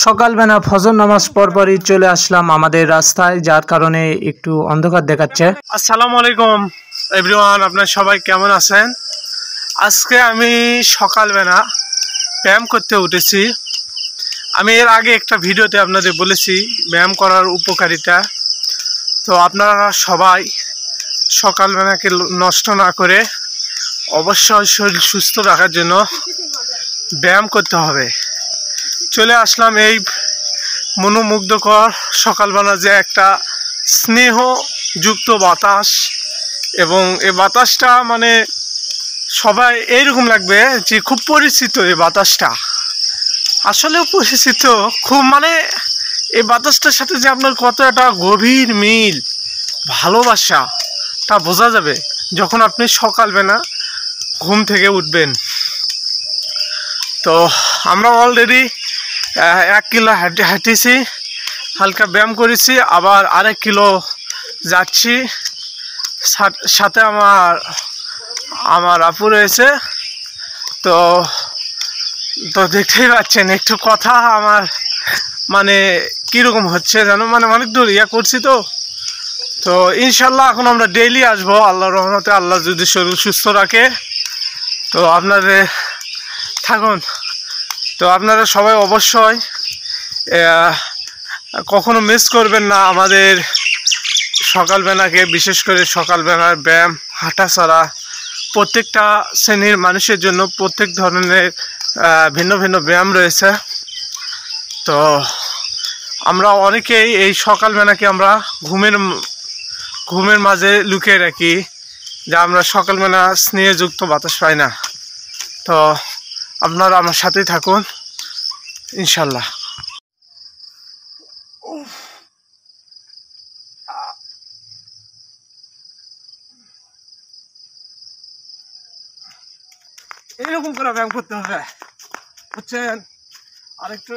সকালবেলা ফজর নামাজ পরপরই চলে আসলাম আমাদের রাস্তায়, যার কারণে একটু অন্ধকার দেখাচ্ছে। আসসালামু আলাইকুম এভরিওয়ান, আপনারা সবাই কেমন আছেন? আজকে আমি সকালবেলা ব্যায়াম করতে উঠেছি। আমি এর আগে একটা ভিডিওতে আপনাদের বলেছি ব্যায়াম করার উপকারিতা। তো আপনারা সবাই সকালবেলাকে নষ্ট না করে অবশ্যই শরীর সুস্থ রাখার জন্য ব্যায়াম করতে হবে। চলে আসলাম এই মনোমুগ্ধকর সকালবেলা, যে একটা স্নেহযুক্ত বাতাস, এবং এই বাতাসটা মানে সবাই এইরকম লাগবে যে খুব পরিচিত। এই বাতাসটা আসলেও পরিচিত খুব, মানে এই বাতাসটার সাথে যে আপনার কত একটা গভীর মিল, ভালোবাসা তা বোঝা যাবে যখন আপনি সকালবেলা ঘুম থেকে উঠবেন। তো আমরা অলরেডি 1 কিলো হাঁটেছি, হালকা ব্যায়াম করেছি, আবার 1.5 কিলো যাচ্ছি। সাথে আমার আপু রয়েছে। তো দেখতেই পাচ্ছেন একটু কথা আমার মানে কীরকম হচ্ছে জানো, মানে অনেক দূর করছি। তো ইনশাল্লাহ এখন আমরা ডেইলি আসবো আল্লাহর রহমতে, আল্লাহ যদি শরীর সুস্থ রাখে। তো আপনাদের থাকুন। তো আপনারা সবাই অবশ্যই কখনো মিস করবেন না আমাদের সকালবেলাকে, বিশেষ করে সকালবেলার ব্যায়াম, হাঁটাচলা। প্রত্যেকটা শ্রেণীর মানুষের জন্য প্রত্যেক ধরনের ভিন্ন ভিন্ন ব্যায়াম রয়েছে। তো আমরা অনেকেই এই সকালবেলাকে আমরা ঘুমের মাঝে লুকিয়ে রাখি, যা আমরা সকালবেলা স্নেহযুক্ত বাতাস পাই না। তো আপনারা আমার সাথেই থাকুন ইনশাল্লাহ। এইরকম করে ব্যায়াম করতে হবে, বুঝছেন? আরেকটু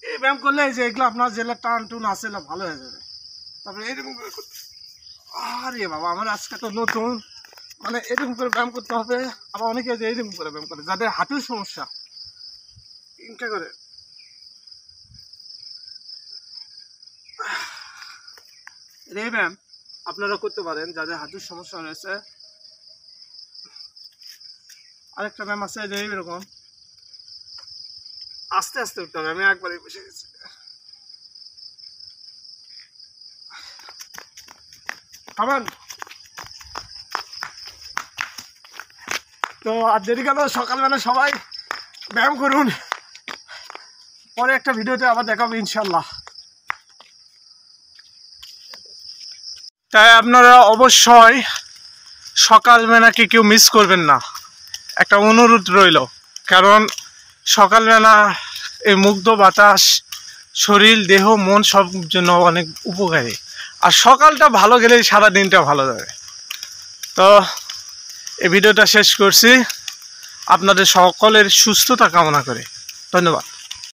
এই ব্যায়াম করলে যে এগুলো আপনার যেগুলো টান টুন আছে ভালো হয়ে যাবে। তারপরে এরকম করে আরে বাবা, আমার আজকে তো নতুন, মানে এরকম করে ব্যায়াম করতে হবে। আবার অনেকে যে এরকম করে ব্যায়াম করে, যাদের হাঁটুর সমস্যা, ইনকা করে এই ব্যায়াম আপনারা করতে পারেন যাদের হাঁটুর সমস্যা রয়েছে। আরেকটা ব্যায়াম আছে যে এরকম আস্তে আস্তে উঠতে হবে। আমি একবারে বসে গেছি। খাবেন? তো আর দেরি কেন, সকালবেলা সবাই ব্যায়াম করুন। পরে একটা ভিডিওতে আবার দেখাবো ইনশাল্লাহ। তাই আপনারা অবশ্যই সকালবেলাকে কেউ মিস করবেন না, একটা অনুরোধ রইল। কারণ সকালবেলা এই মুগ্ধ বাতাস শরীর, দেহ, মন সব জন্য অনেক উপকারী। আর সকালটা ভালো গেলেই সারা দিনটা ভালো যাবে। তো এই ভিডিওটা শেষ করছি আপনাদের সকলের সুস্থতা কামনা করে। ধন্যবাদ।